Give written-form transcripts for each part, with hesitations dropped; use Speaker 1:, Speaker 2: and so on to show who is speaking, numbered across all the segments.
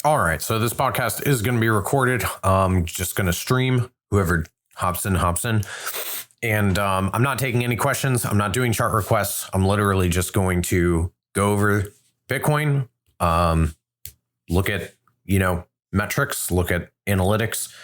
Speaker 1: All right, so this podcast is going to be recorded. Just going to stream. Whoever hops in. And I'm not taking any questions. I'm not doing chart requests. I'm literally just going to go over Bitcoin, look at, metrics, look at analytics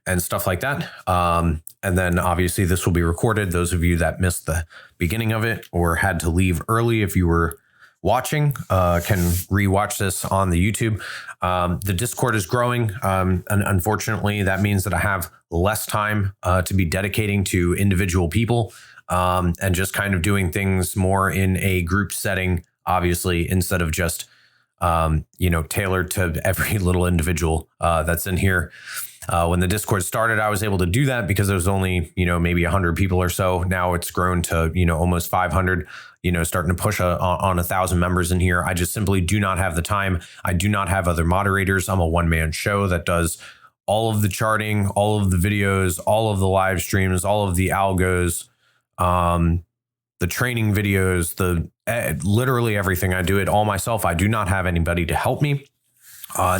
Speaker 1: and stuff like that. And then obviously this will be recorded. Those of you that missed the beginning of it or had to leave early, if you were watching, can rewatch this on the YouTube. The Discord is growing. And unfortunately, that means that I have less time to be dedicating to individual people and just kind of doing things more in a group setting, obviously, instead of just, tailored to every little individual that's in here. When the Discord started, I was able to do that because there was only, maybe 100 people or so. Now it's grown to, almost 500, starting to push on 1,000 members in here. I just simply do not have the time. I do not have other moderators. I'm a one-man show that does all of the charting, all of the videos, all of the live streams, all of the algos, the training videos, literally everything. I do it all myself. I do not have anybody to help me.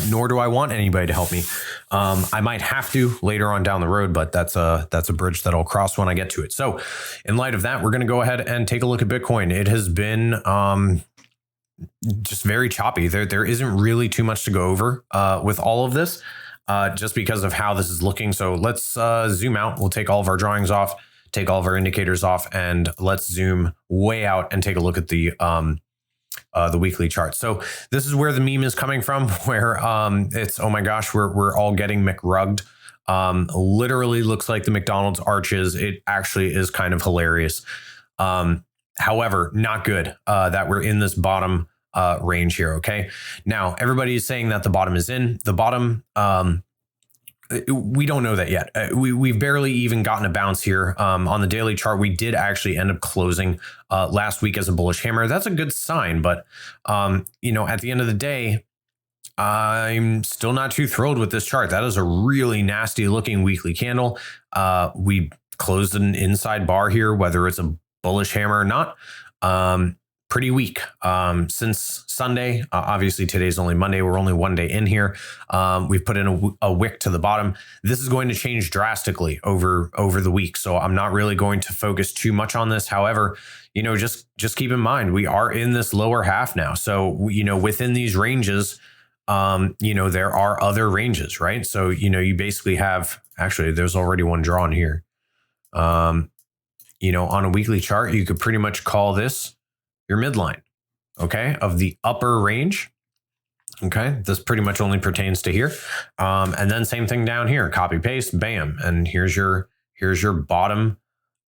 Speaker 1: Nor do I want anybody to help me. I might have to later on down the road, but that's a bridge that I'll cross when I get to it. So in light of that, we're going to go ahead and take a look at Bitcoin. It has been just very choppy. There isn't really too much to go over with all of this just because of how this is looking. So let's zoom out. We'll take all of our drawings off, take all of our indicators off, and let's zoom way out and take a look at the weekly chart. So this is where the meme is coming from, where it's, oh my gosh, we're all getting McRugged. Literally looks like the McDonald's arches. It actually is kind of hilarious. However, not good that we're in this bottom range here. Okay. Now everybody is saying that the bottom is in. The bottom, we don't know that yet. We've barely even gotten a bounce here. On the daily chart, we did actually end up closing last week as a bullish hammer. That's a good sign. But, at the end of the day, I'm still not too thrilled with this chart. That is a really nasty looking weekly candle. We closed an inside bar here, whether it's a bullish hammer or not. Pretty weak since Sunday. Obviously, today's only Monday. We're only one day in here. We've put in a wick to the bottom. This is going to change drastically over the week. So I'm not really going to focus too much on this. However, just keep in mind, we are in this lower half now. So, within these ranges, there are other ranges, right? So, you basically have, actually, there's already one drawn here. On a weekly chart, you could pretty much call this your midline, okay, of the upper range. Okay, this pretty much only pertains to here. And then same thing down here, copy paste, bam. And here's your bottom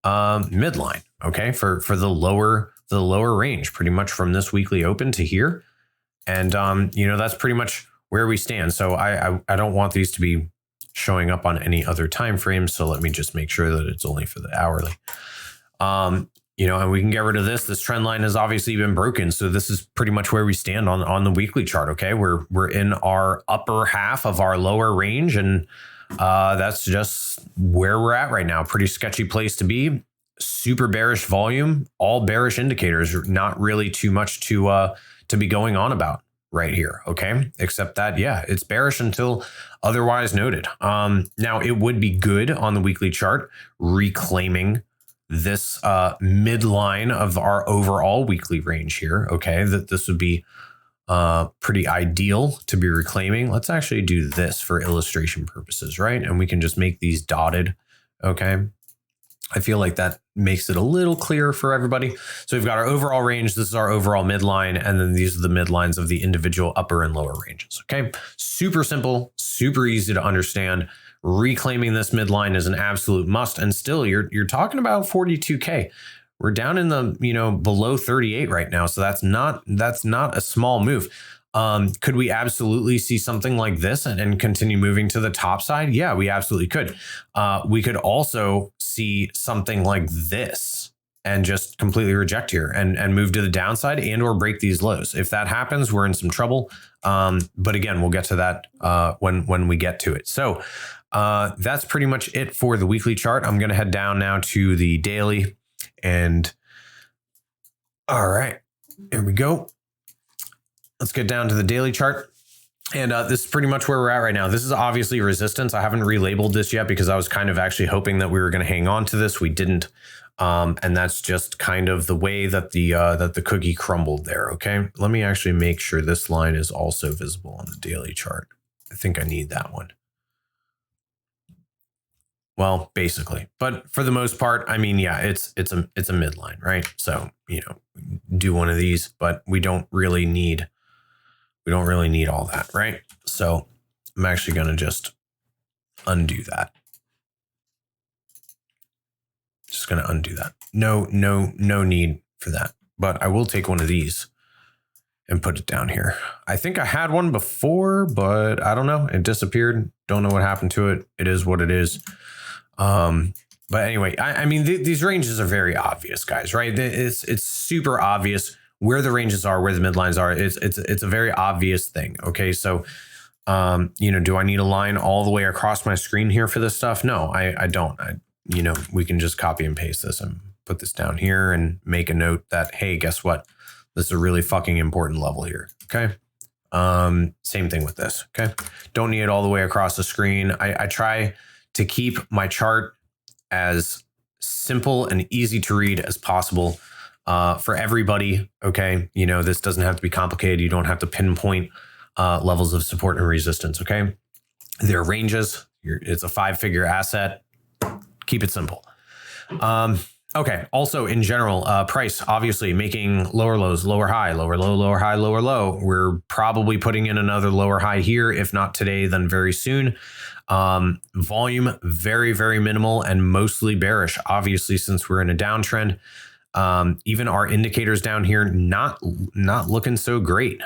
Speaker 1: midline, okay, for the lower range, pretty much from this weekly open to here. And that's pretty much where we stand. So I don't want these to be showing up on any other time frames. So let me just make sure that it's only for the hourly. And we can get rid of this. This trend line has obviously been broken. So this is pretty much where we stand on the weekly chart. Okay, we're in our upper half of our lower range, and that's just where we're at right now. Pretty sketchy place to be. Super bearish volume, all bearish indicators. Not really too much to be going on about right here. Okay, except that it's bearish until otherwise noted. Now it would be good on the weekly chart reclaiming this midline of our overall weekly range here. Okay, that this would be pretty ideal to be reclaiming. Let's actually do this for illustration purposes, right? And we can just make these dotted. Okay, I feel like that makes it a little clearer for everybody. So we've got our overall range. This is our overall midline. And then these are the midlines of the individual upper and lower ranges. Okay, super simple, super easy to understand. Reclaiming this midline is an absolute must. And still, you're talking about 42K. We're down in the, below 38 right now. So that's not a small move. Could we absolutely see something like this and continue moving to the top side? Yeah, we absolutely could. We could also see something like this and just completely reject here and move to the downside and or break these lows. If that happens, we're in some trouble. But again, we'll get to that when we get to it. So that's pretty much it for the weekly chart. I'm going to head down now to the daily. And all right, here we go. Let's get down to the daily chart. And this is pretty much where we're at right now. This is obviously resistance. I haven't relabeled this yet because I was kind of actually hoping that we were going to hang on to this. We didn't. And that's just kind of the way that the cookie crumbled there. Okay, let me actually make sure this line is also visible on the daily chart. I think I need that one. Well, basically, but for the most part, I mean, yeah, it's a midline, right? So, you know, do one of these, but we don't really need all that, right? So I'm actually going to just undo that. Just going to undo that. No need for that, but I will take one of these and put it down here. I think I had one before, but I don't know. It disappeared. Don't know what happened to it. It is what it is. But anyway, I mean, these ranges are very obvious, guys, right? It's super obvious where the ranges are, where the midlines are. It's a very obvious thing. Okay. So, you know, do I need a line all the way across my screen here for this stuff? No, I don't. You know, we can just copy and paste this and put this down here and make a note that, hey, guess what? This is a really fucking important level here. Okay. Same thing with this. Okay. Don't need it all the way across the screen. I try to keep my chart as simple and easy to read as possible for everybody. Okay. You know, this doesn't have to be complicated. You don't have to pinpoint levels of support and resistance. Okay. There are ranges. It's a 5-figure asset. Keep it simple. Okay. Also, in general, price, obviously making lower lows, lower high, lower low, lower high, lower low. We're probably putting in another lower high here. If not today, then very soon. Volume, very, very minimal and mostly bearish. Obviously, since we're in a downtrend, even our indicators down here, not looking so great.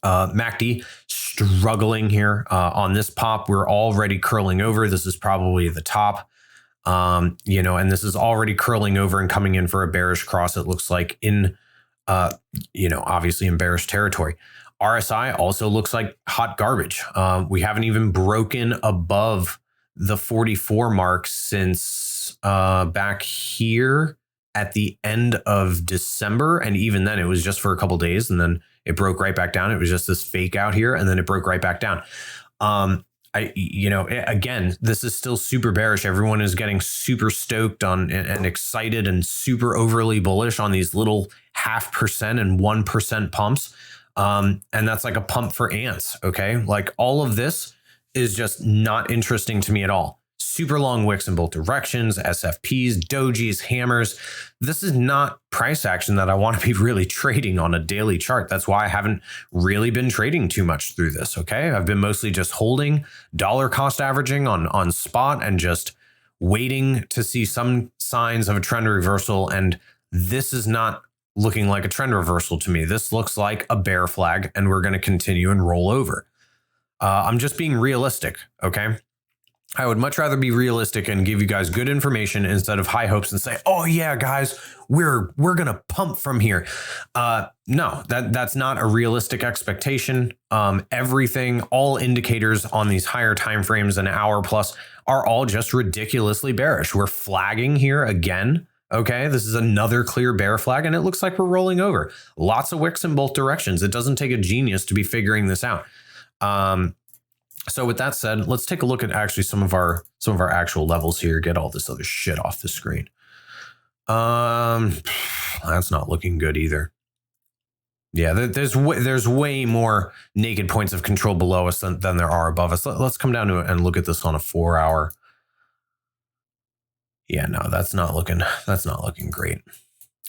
Speaker 1: MACD struggling here on this pop. We're already curling over. This is probably the top. You know, and this is already curling over and coming in for a bearish cross. It looks like in, you know, obviously in bearish territory. RSI also looks like hot garbage. We haven't even broken above the 44 mark since back here at the end of December. And even then it was just for a couple days and then it broke right back down. It was just this fake out here and then it broke right back down. You know, again, this is still super bearish. Everyone is getting super stoked on and excited and super overly bullish on these little 0.5% and 1% pumps. And that's like a pump for ants. Okay. Like all of this is just not interesting to me at all. Super long wicks in both directions, SFPs, dojis, hammers. This is not price action that I want to be really trading on a daily chart. That's why I haven't really been trading too much through this. Okay. I've been mostly just holding, dollar cost averaging on spot and just waiting to see some signs of a trend reversal. And this is not looking like a trend reversal to me. This looks like a bear flag and we're going to continue and roll over. I'm just being realistic. Okay. I would much rather be realistic and give you guys good information instead of high hopes and say, oh yeah, guys, we're going to pump from here. No, that's not a realistic expectation. Everything, all indicators on these higher timeframes, an hour plus, are all just ridiculously bearish. We're flagging here again. Okay, this is another clear bear flag and it looks like we're rolling over. Lots of wicks in both directions. It doesn't take a genius to be figuring this out. So with that said, let's take a look at actually some of our actual levels here. Get all this other shit off the screen. That's not looking good either. Yeah, there's way more naked points of control below us than there are above us. Let's come down to it and look at this on a 4-hour. Yeah, no, that's not looking great.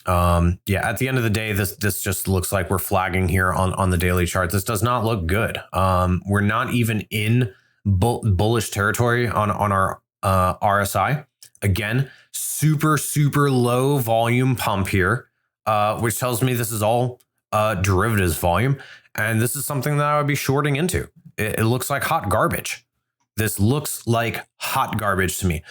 Speaker 1: Yeah, at the end of the day, this just looks like we're flagging here on the daily chart. This does not look good. We're not even in bullish territory on our RSI. Again, super low volume pump here, which tells me this is all derivatives volume. And this is something that I would be shorting into. It looks like hot garbage. This looks like hot garbage to me.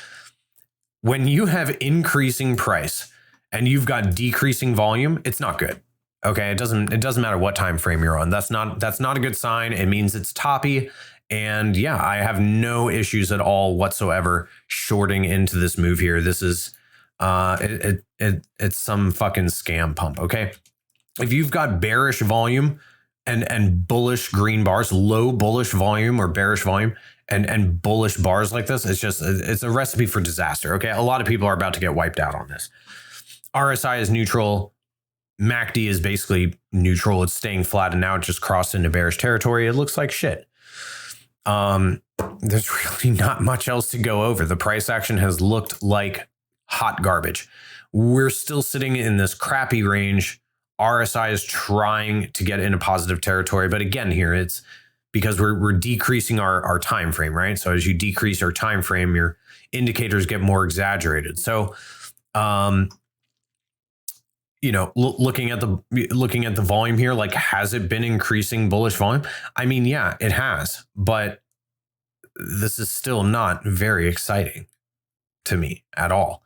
Speaker 1: When you have increasing price and you've got decreasing volume, it's not good. Okay, it doesn't matter what time frame you're on. That's not a good sign. It means it's toppy. And yeah, I have no issues at all whatsoever shorting into this move here. This is it's some fucking scam pump. Okay, if you've got bearish volume and bullish green bars, low bullish volume or bearish volume, and bullish bars like this, it's a recipe for disaster. Okay, a lot of people are about to get wiped out on this. RSI is neutral. MACD is basically neutral. It's staying flat, and now it just crossed into bearish territory. It looks like shit. There's really not much else to go over. The price action has looked like hot garbage. We're still sitting in this crappy range. RSI is trying to get into positive territory, but again, here it's because we're decreasing our time frame, right? So as you decrease our time frame, your indicators get more exaggerated. So, you know, looking at the volume here, like, has it been increasing bullish volume? I mean, yeah, it has, but this is still not very exciting to me at all.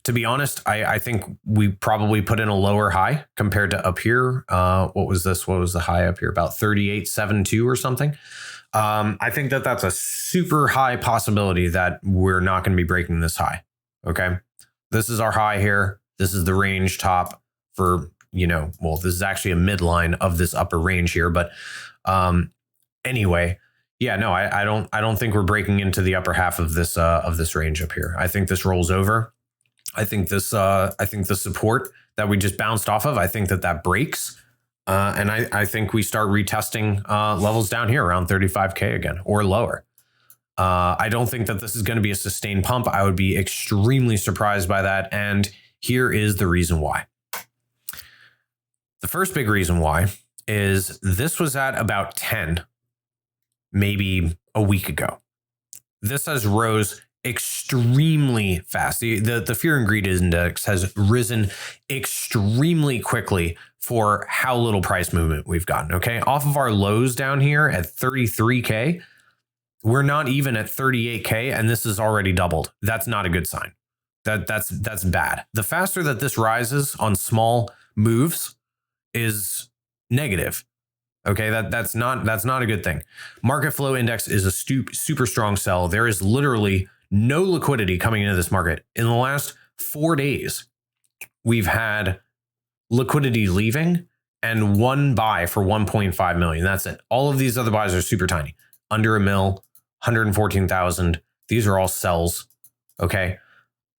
Speaker 1: To be honest, I think we probably put in a lower high compared to up here. What was this? What was the high up here? About 38.72 or something. I think that's a super high possibility that we're not going to be breaking this high. Okay. This is our high here. This is the range top for, you know, well, this is actually a midline of this upper range here. But anyway, yeah, no, I don't think we're breaking into the upper half of this range up here. I think this rolls over. I think the support that we just bounced off of, I think that breaks. And I think we start retesting levels down here around 35K again or lower. I don't think that this is going to be a sustained pump. I would be extremely surprised by that. And here is the reason why. The first big reason why is this was at about 10, maybe a week ago. This has rose extremely fast. The fear and greed index has risen extremely quickly for how little price movement we've gotten. Okay, off of our lows down here at 33K, we're not even at 38K, and this has already doubled. That's not a good sign. That's bad. The faster that this rises on small moves is negative. Okay, that's not a good thing. Market flow index is a super strong sell. There is literally no liquidity coming into this market. In the last 4 days, we've had liquidity leaving and one buy for 1.5 million. That's it. All of these other buys are super tiny. Under a mil, 114,000. These are all sells. Okay.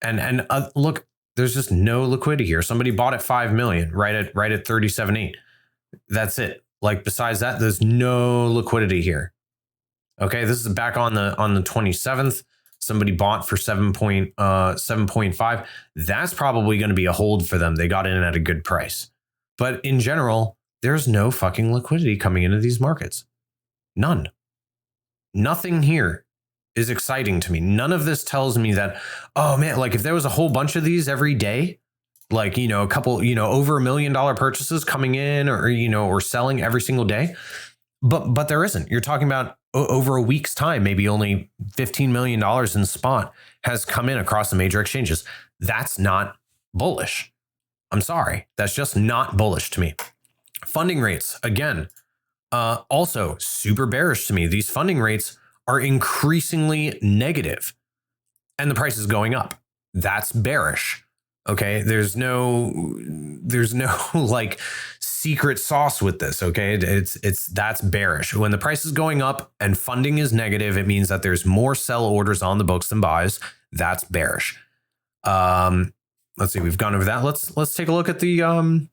Speaker 1: And look, there's just no liquidity here. Somebody bought at 5 million, right at 37.8. That's it. Like, besides that, there's no liquidity here. Okay, this is back on the 27th. Somebody bought for 7.5. That's probably going to be a hold for them. They got in at a good price. But in general, there's no fucking liquidity coming into these markets. None. Nothing here is exciting to me. None of this tells me that, oh man, like if there was a whole bunch of these every day, like, you know, a couple, you know, over $1 million purchases coming in or, you know, or selling every single day. But there isn't. You're talking about over a week's time, maybe only $15 million in spot has come in across the major exchanges. That's not bullish. I'm sorry. That's just not bullish to me. Funding rates, again, also super bearish to me. These funding rates are increasingly negative and the price is going up. That's bearish. Okay. There's no like secret sauce with this. Okay. That's bearish. When the price is going up and funding is negative, it means that there's more sell orders on the books than buys. That's bearish. Let's see. We've gone over that. Let's take a look at the,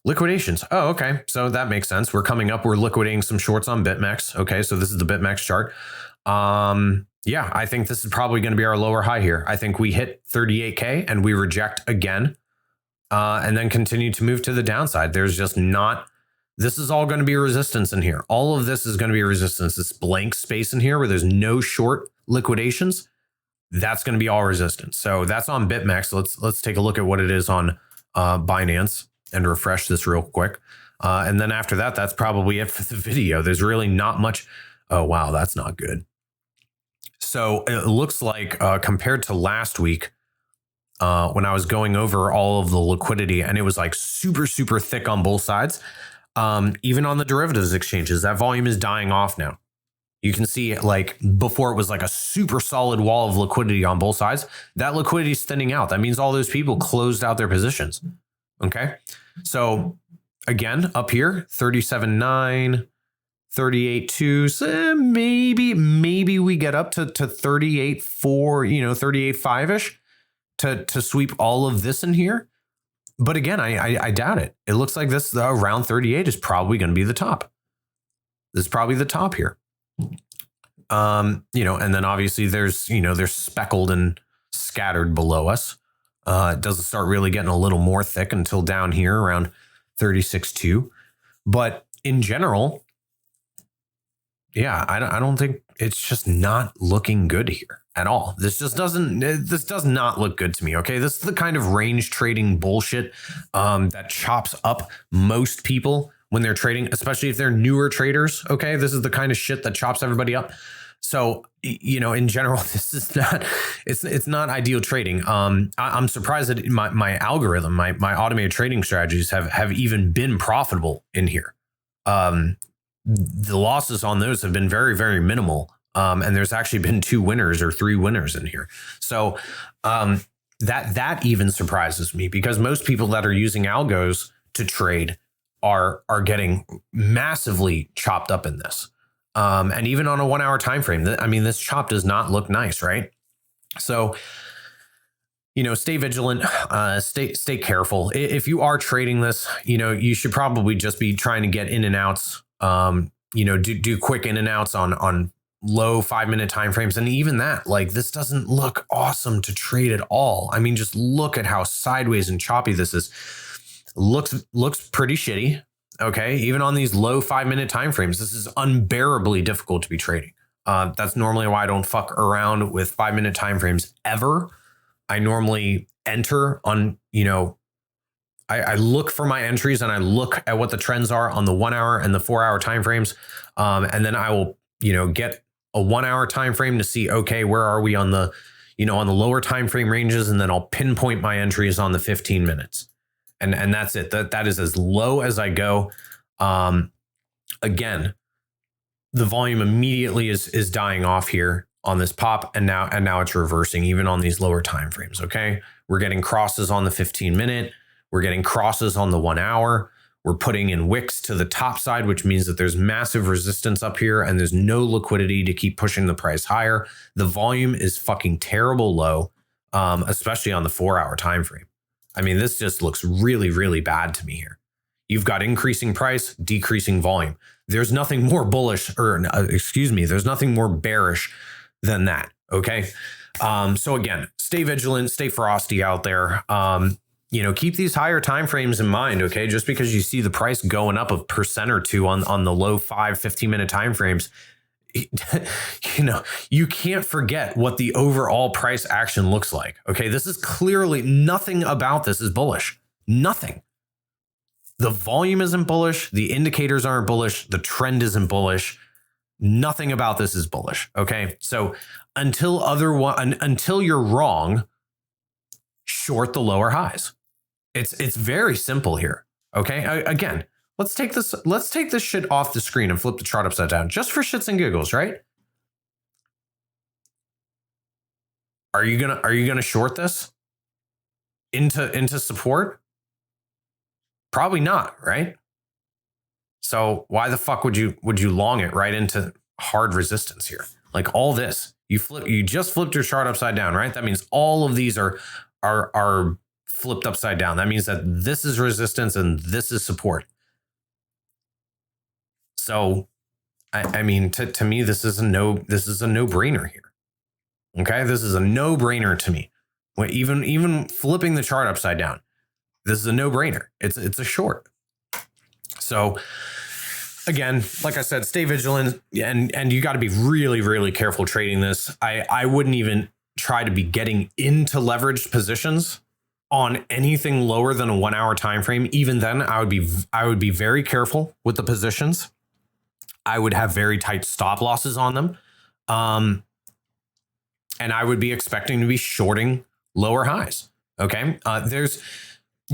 Speaker 1: liquidations. Oh, okay. So that makes sense. We're coming up. We're liquidating some shorts on BitMEX. Okay. So this is the BitMEX chart. Yeah, I think this is probably going to be our lower high here. I think we hit 38K and we reject again, and then continue to move to the downside. There's just not, this is all going to be resistance in here. All of this is going to be resistance. This blank space in here where there's no short liquidations, that's going to be all resistance. So that's on BitMEX. Let's take a look at what it is on Binance and refresh this real quick. And then after that, that's probably it for the video. There's really not much. Oh, wow, that's not good. So it looks like compared to last week, when I was going over all of the liquidity and it was like super, super thick on both sides, even on the derivatives exchanges, that volume is dying off now. You can see like before it was like a super solid wall of liquidity on both sides. That liquidity is thinning out. That means all those people closed out their positions. Okay. So again, up here, 37.9, 38.2. So maybe we get up to 38.4, 38.5-ish to sweep all of this in here. But again, I doubt it. It looks like this around 38 is probably going to be the top. This is probably the top here. And then obviously there's speckled and scattered below us. It doesn't start really getting a little more thick until down here around 36.2. But in general, yeah, I don't think it's just not looking good here at all. This does not look good to me. Okay. This is the kind of range trading bullshit that chops up most people when they're trading, especially if they're newer traders. Okay. This is the kind of shit that chops everybody up. So, in general, this is not, it's not ideal trading. I'm surprised that my algorithm, my automated trading strategies have even been profitable in here. The losses on those have been very, very minimal. And there's actually been 2 winners or 3 winners in here. So, that even surprises me, because most people that are using algos to trade are getting massively chopped up in this. And even on a 1 hour time frame, this chop does not look nice, right? So, stay vigilant, stay careful. If you are trading this, you should probably just be trying to get in and outs. Do quick in and outs on low 5-minute time frames, and even that, like, this doesn't look awesome to trade at all. I mean, just look at how sideways and choppy this is. Looks pretty shitty. Okay, even on these low 5-minute time frames, this is unbearably difficult to be trading. That's normally why I don't fuck around with 5-minute time frames ever. I normally enter on, I look for my entries and I look at what the trends are on the 1 hour and the 4 hour time frames. And then I will, get a 1 hour time frame to see, okay, where are we on the, on the lower time frame ranges, and then I'll pinpoint my entries on the 15 minutes. And that's it. That is as low as I go. Again, the volume immediately is dying off here on this pop, and now it's reversing even on these lower time frames. Okay, we're getting crosses on the 15-minute. We're getting crosses on the 1 hour. We're putting in wicks to the top side, which means that there's massive resistance up here and there's no liquidity to keep pushing the price higher. The volume is fucking terrible low, especially on the 4 hour time frame. I mean, this just looks really, really bad to me here. You've got increasing price, decreasing volume. There's nothing more bullish, there's nothing more bearish than that. Okay. So again, stay vigilant, stay frosty out there. Keep these higher time frames in mind. Okay. Just because you see the price going up 1% or 2% on the low 15-minute time frames, you can't forget what the overall price action looks like. Okay. This is clearly, nothing about this is bullish. Nothing. The volume isn't bullish. The indicators aren't bullish. The trend isn't bullish. Nothing about this is bullish. Okay. So until you're wrong, short the lower highs. It's very simple here. Okay. Again, let's take this shit off the screen and flip the chart upside down just for shits and giggles, right? Are you gonna short this into support? Probably not, right? So why the fuck would you long it right into hard resistance here? Like all this, you just flipped your chart upside down, right? That means all of these are flipped upside down. That means that this is resistance and this is support. So, I mean, to me, this is a no-brainer here. Okay, this is a no-brainer to me. Even flipping the chart upside down, this is a no-brainer. It's a short. So, again, like I said, stay vigilant, and you got to be really, really careful trading this. I wouldn't even try to be getting into leveraged positions on anything lower than a 1 hour time frame. Even then, I would be very careful with the positions. I would have very tight stop losses on them. And I would be expecting to be shorting lower highs. Okay. There's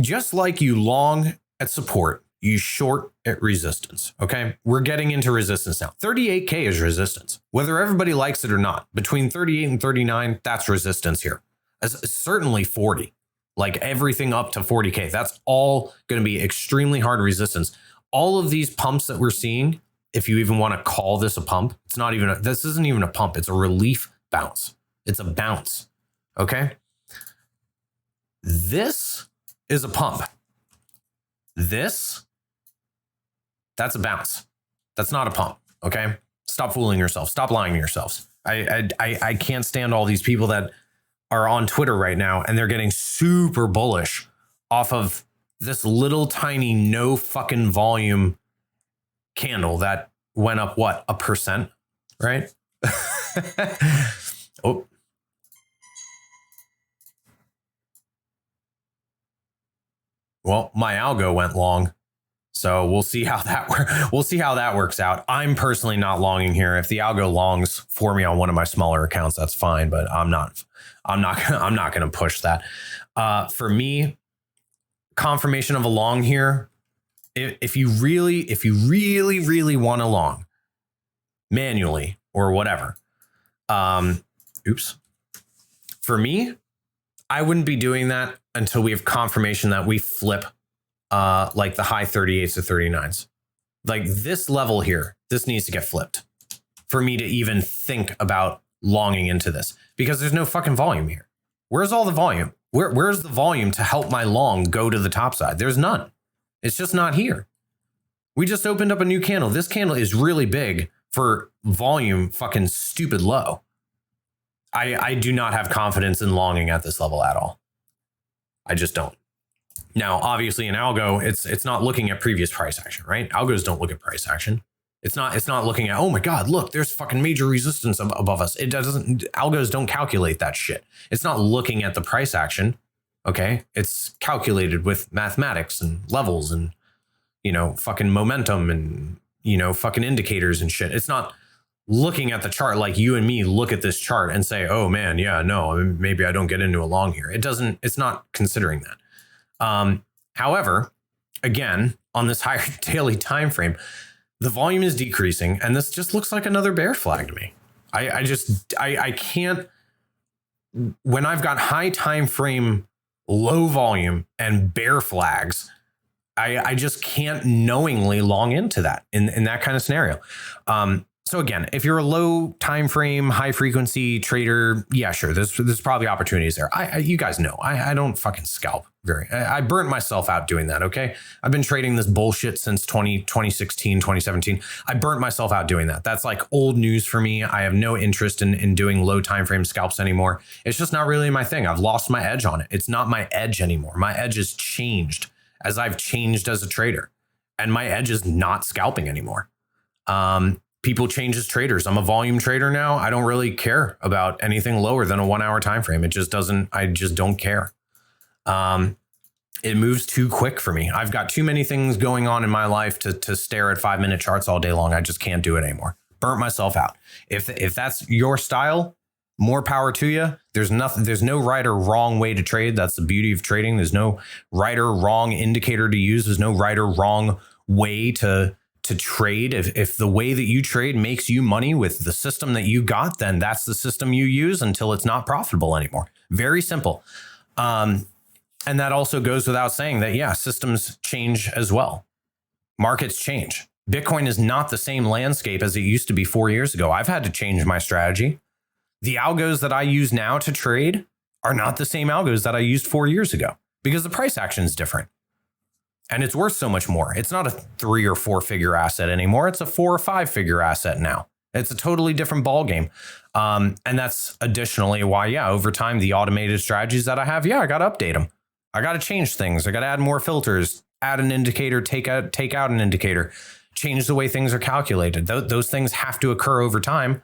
Speaker 1: just like you long at support, you short at resistance. Okay. We're getting into resistance now. 38K is resistance, whether everybody likes it or not. Between 38 and 39, that's resistance here. Certainly 40. like everything up to 40K. That's all going to be extremely hard resistance. All of these pumps that we're seeing, if you even want to call this a pump, it's not even, this isn't even a pump. It's a relief bounce. It's a bounce. Okay. This is a pump. That's a bounce. That's not a pump. Okay. Stop fooling yourself. Stop lying to yourselves. I can't stand all these people that are on Twitter right now and they're getting super bullish off of this little tiny no fucking volume candle that went up, what, 1%, right? Oh. Well, my algo went long. So we'll see how that works out. I'm personally not longing here. If the algo longs for me on one of my smaller accounts, that's fine, but I'm not going to push that. For me, confirmation of a long here. If you really want a long manually or whatever. For me, I wouldn't be doing that until we have confirmation that we flip like the high 38s to 39s. Like this level here, this needs to get flipped for me to even think about longing into this, because there's no fucking volume here. Where's all the volume? Where's the volume to help my long go to the top side? There's none. It's just not here. We just opened up a new candle. This candle is really big for volume fucking stupid low. I do not have confidence in longing at this level at all. I just don't. Now, obviously in algo, it's not looking at previous price action, right? Algos don't look at price action. It's not looking at, oh my God, look, there's fucking major resistance above us. Algos don't calculate that shit. It's not looking at the price action. Okay. It's calculated with mathematics and levels and, fucking momentum and, fucking indicators and shit. It's not looking at the chart like you and me look at this chart and say, oh man, yeah, no, maybe I don't get into a long here. It's not considering that. However, again, on this higher daily time frame, the volume is decreasing, and this just looks like another bear flag to me. I can't, when I've got high time frame, low volume and bear flags, I just can't knowingly long into that in that kind of scenario. So again, if you're a low time frame, high frequency trader, yeah, sure, there's probably opportunities there. You guys know, I don't fucking scalp I burnt myself out doing that. Okay. I've been trading this bullshit since 2016, 2017. I burnt myself out doing that. That's like old news for me. I have no interest in doing low time frame scalps anymore. It's just not really my thing. I've lost my edge on it. It's not my edge anymore. My edge has changed as I've changed as a trader, and my edge is not scalping anymore. People change as traders. I'm a volume trader now. I don't really care about anything lower than a 1 hour time frame. I just don't care. It moves too quick for me. I've got too many things going on in my life to stare at 5-minute charts all day long. I just can't do it anymore. Burnt myself out. If that's your style, more power to you. There's no right or wrong way to trade. That's the beauty of trading. There's no right or wrong indicator to use. There's no right or wrong way to trade. If the way that you trade makes you money with the system that you got, then that's the system you use until it's not profitable anymore. Very simple. And that also goes without saying that, yeah, systems change as well. Markets change. Bitcoin is not the same landscape as it used to be 4 years ago. I've had to change my strategy. The algos that I use now to trade are not the same algos that I used 4 years ago because the price action is different. And it's worth so much more. It's not a 3 or 4 figure asset anymore. It's a 4 or 5 figure asset now. It's a totally different ballgame. And that's additionally why, yeah, over time, the automated strategies that I have, yeah, I got to update them. I got to change things. I got to add more filters, add an indicator, take out an indicator, change the way things are calculated. Those things have to occur over time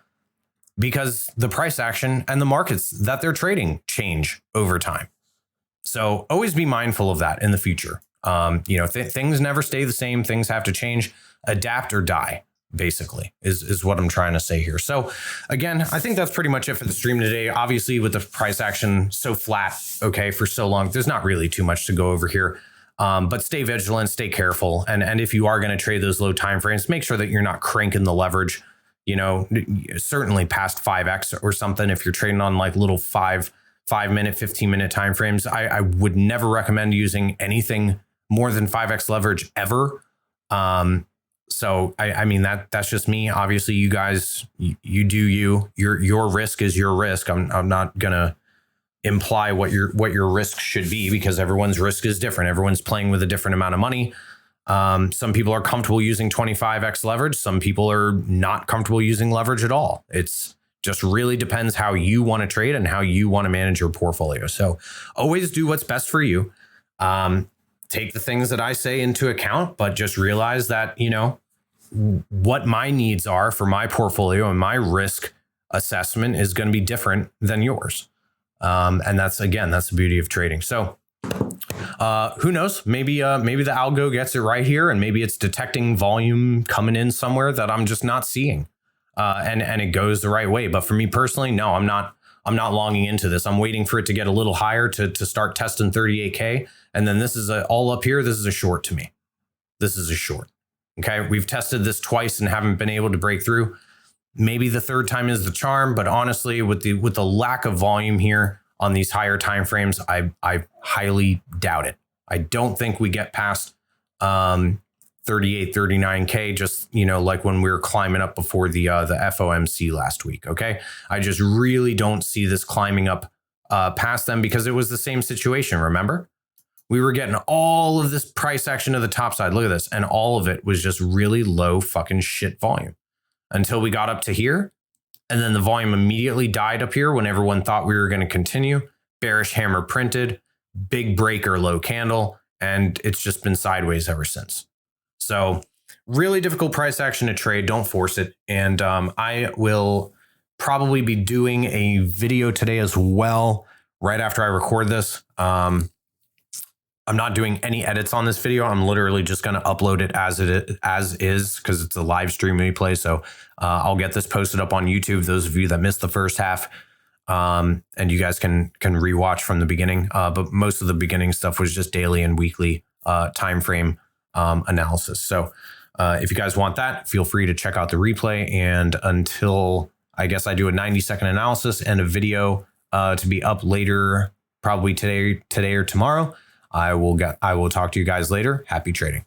Speaker 1: because the price action and the markets that they're trading change over time. So always be mindful of that in the future. Things never stay the same. Things have to change, adapt or die, basically, is what I'm trying to say here. So again, I think that's pretty much it for the stream today. Obviously, with the price action so flat, okay, for so long, there's not really too much to go over here. But stay vigilant, stay careful. And if you are going to trade those low time frames, make sure that you're not cranking the leverage, certainly past 5x or something. If you're trading on like little 5 5-minute, 15-minute timeframes. I would never recommend using anything more than 5x leverage ever. So I mean that's just me. Obviously, you guys, you do you. Your risk is your risk. I'm not gonna imply what your risk should be, because everyone's risk is different. Everyone's playing with a different amount of money. Some people are comfortable using 25x leverage. Some people are not comfortable using leverage at all. It's just really depends how you want to trade and how you want to manage your portfolio. So always do what's best for you. Take the things that I say into account, but just realize that, you know, what my needs are for my portfolio and my risk assessment is going to be different than yours. And that's the beauty of trading. So who knows? Maybe the algo gets it right here, and maybe it's detecting volume coming in somewhere that I'm just not seeing, and it goes the right way. But for me personally, no, I'm not longing into this. I'm waiting for it to get a little higher to start testing 38K, and then this is all up here. This is a short to me. This is a short. Okay, we've tested this twice and haven't been able to break through. Maybe the third time is the charm, but honestly, with the lack of volume here on these higher time frames, I highly doubt it. I don't think we get past 38, 39K, just, you know, like when we were climbing up before the FOMC last week. Okay, I just really don't see this climbing up past them, because it was the same situation. Remember, we were getting all of this price action to the top side. Look at this, and all of it was just really low fucking shit volume until we got up to here. And then the volume immediately died up here when everyone thought we were going to continue. Bearish hammer printed, big breaker, low candle, and it's just been sideways ever since. So really difficult price action to trade. Don't force it. And I will probably be doing a video today as well, right after I record this. I'm not doing any edits on this video. I'm literally just going to upload it as is, because it's a live stream replay. So I'll get this posted up on YouTube. Those of you that missed the first half, and you guys can rewatch from the beginning. But most of the beginning stuff was just daily and weekly time frame analysis. So if you guys want that, feel free to check out the replay. And until I guess I do a 90-second analysis and a video to be up later, probably today or tomorrow, I will talk to you guys later. Happy trading.